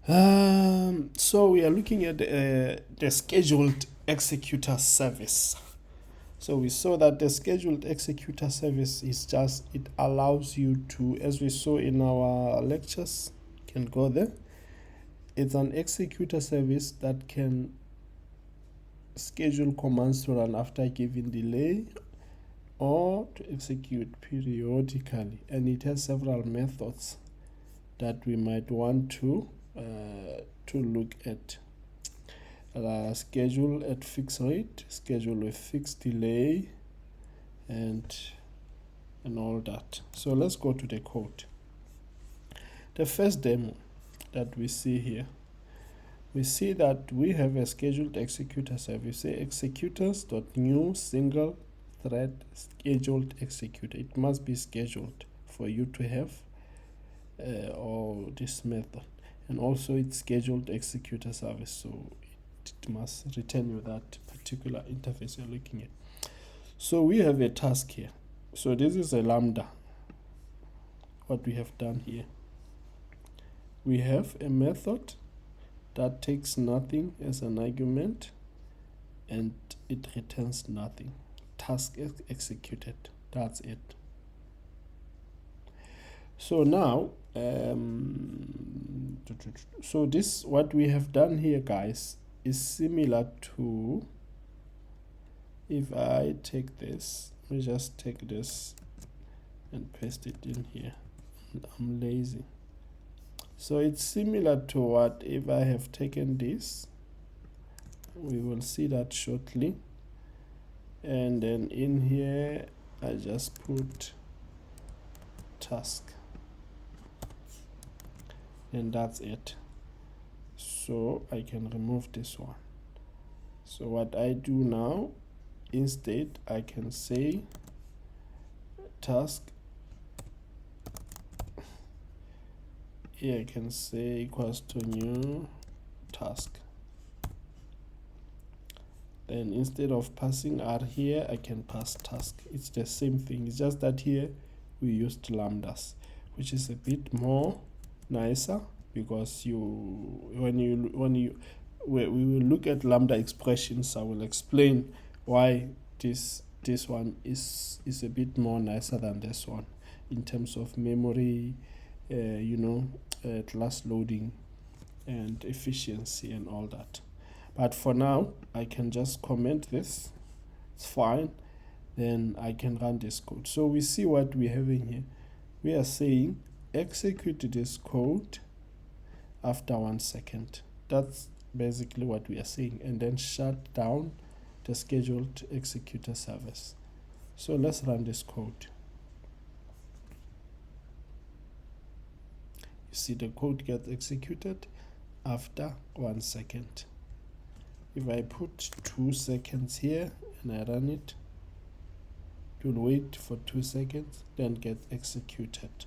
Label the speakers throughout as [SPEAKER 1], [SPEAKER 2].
[SPEAKER 1] So we are looking at the scheduled executor service. So we saw that the scheduled executor service is just, it allows you to, as we saw in our lectures, can go there. It's an executor service that can schedule commands to run after a given delay or to execute periodically, and it has several methods that we might want to look at. Schedule at fixed rate, schedule with fixed delay, and all that. So let's go to the code. The first demo that we see here, we see that we have a scheduled executor service. Say executors.new single thread scheduled executor. It must be scheduled for you to have all this method, and also it's scheduled executor service, so it must return you that particular interface you're looking at. So we have a task here. So this is a lambda. What we have done here, we have a method that takes nothing as an argument and it returns nothing. Task executed. That's it. So now so this, what we have done here, guys, is similar to, if I take this, we just take this and paste it in here. I'm lazy. So it's similar to what if I have taken this, we will see that shortly, and then in here I just put task, and that's it. So I can remove this one. So what I do now, instead I can say task, here I can say equals to new task. Then instead of passing R here, I can pass task. It's the same thing, it's just that here we used lambdas, which is a bit more nicer, because we will look at lambda expressions, I will explain why this one is a bit more nicer than this one in terms of memory, class loading and efficiency and all that. But for now, I can just comment this, it's fine, then I can run this code. So we see what we're having here. We are saying execute this code after 1 second. That's basically what we are saying, and then shut down the scheduled executor service. So let's run this code. You see the code gets executed after 1 second. If I put 2 seconds here and I run it, it will wait for 2 seconds, then get executed.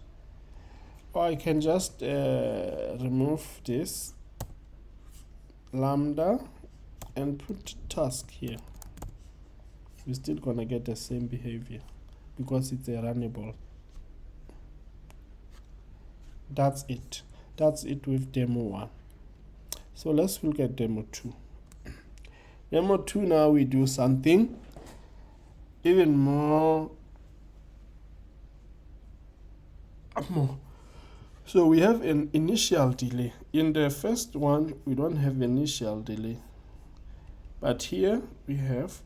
[SPEAKER 1] Or I can just remove this lambda and put task here. We're still gonna get the same behavior because it's a runnable. That's it. That's it with demo 1. So let's look at demo 2. Demo 2, now we do something even more. So we have an initial delay. In the first one, we don't have initial delay, but here we have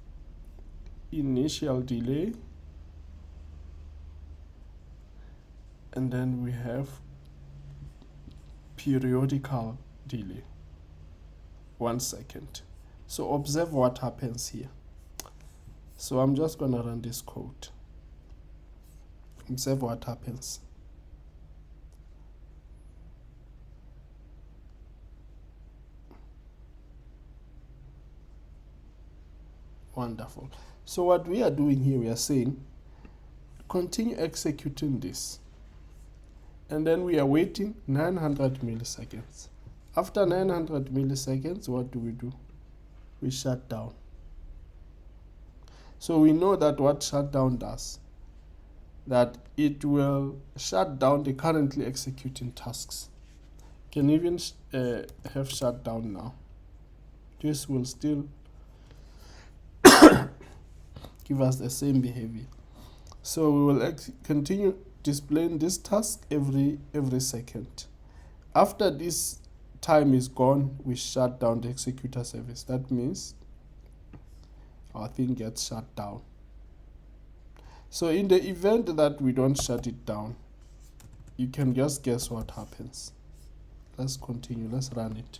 [SPEAKER 1] initial delay, and then we have periodical delay, 1 second. So observe what happens here. So I'm just gonna run this code. Observe what happens. Wonderful. So what we are doing here, we are saying continue executing this, and then we are waiting 900 milliseconds. After 900 milliseconds, what do? We shut down. So we know that what shutdown does, that it will shut down the currently executing tasks. can even have shutdown now. This will still give us the same behavior. So we will continue displaying this task every second. After this time is gone, we shut down the executor service. That means our thing gets shut down. So in the event that we don't shut it down, you can just guess what happens. Let's continue. Let's run it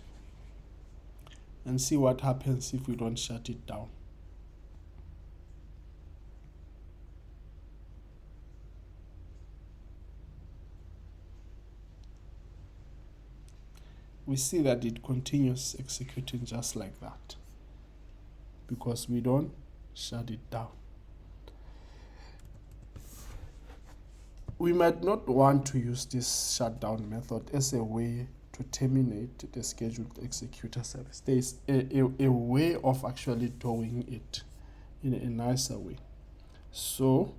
[SPEAKER 1] and see what happens if we don't shut it down. We see that it continues executing just like that because we don't shut it down. We might not want to use this shutdown method as a way to terminate the scheduled executor service. There is a way of actually doing it in a nicer way. So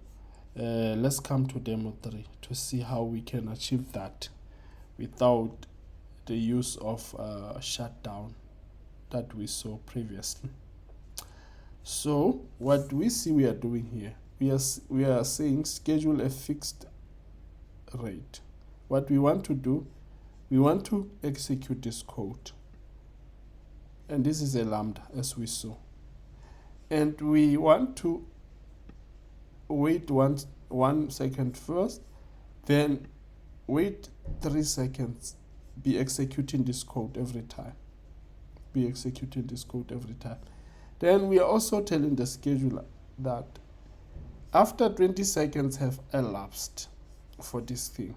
[SPEAKER 1] let's come to demo 3 to see how we can achieve that without the use of shutdown that we saw previously. So what we see we are doing here, we are saying schedule a fixed rate. What we want to do, we want to execute this code, and this is a lambda as we saw, and we want to wait one second first, then wait 3 seconds, be executing this code every time. Then we are also telling the scheduler that after 20 seconds have elapsed for this thing,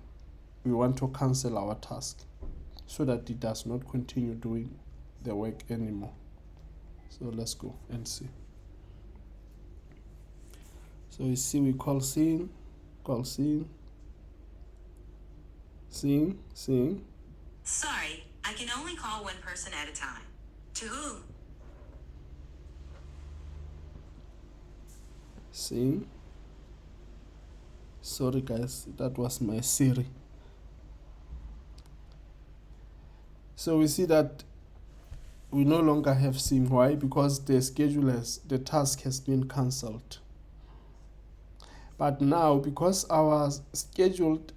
[SPEAKER 1] we want to cancel our task so that it does not continue doing the work anymore. So let's go and see. So you see we call scene.
[SPEAKER 2] Sorry, I can only call one person at a time. To whom?
[SPEAKER 1] Scene. Sorry guys, that was my Siri. So we see that we no longer have scene. Why? Because the task has been cancelled. But now, because our scheduled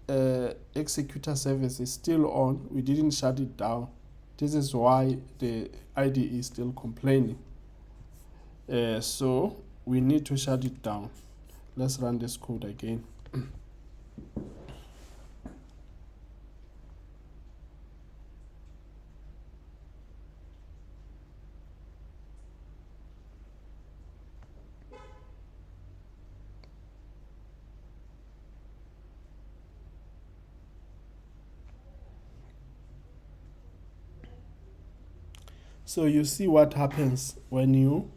[SPEAKER 1] executor service is still on, we didn't shut it down. This is why the IDE is still complaining. So we need to shut it down. Let's run this code again. So you see what happens when you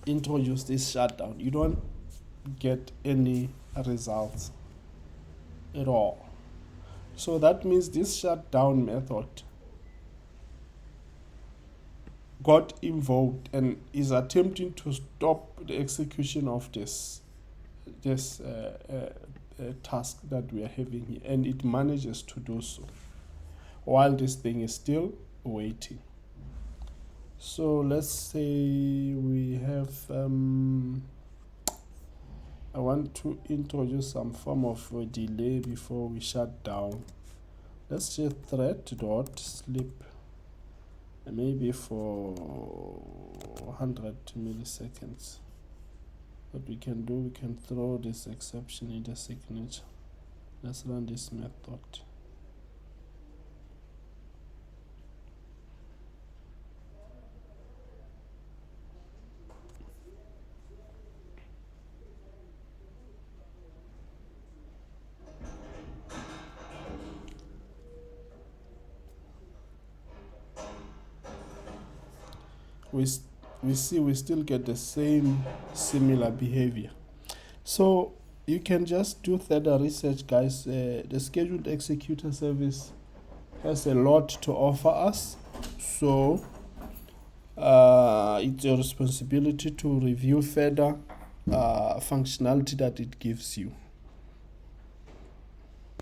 [SPEAKER 1] introduce this shutdown. You don't get any results at all. So that means this shutdown method got invoked and is attempting to stop the execution of this task that we are having here, and it manages to do so while this thing is still waiting. So let's say we have I want to introduce some form of a delay before we shut down. Let's say thread.sleep, maybe for 100 milliseconds. What we can do, we can throw this exception in the signature. Let's run this method. We see we still get the same similar behavior. So you can just do further research, guys. The scheduled executor service has a lot to offer us, so it's your responsibility to review further functionality that it gives you.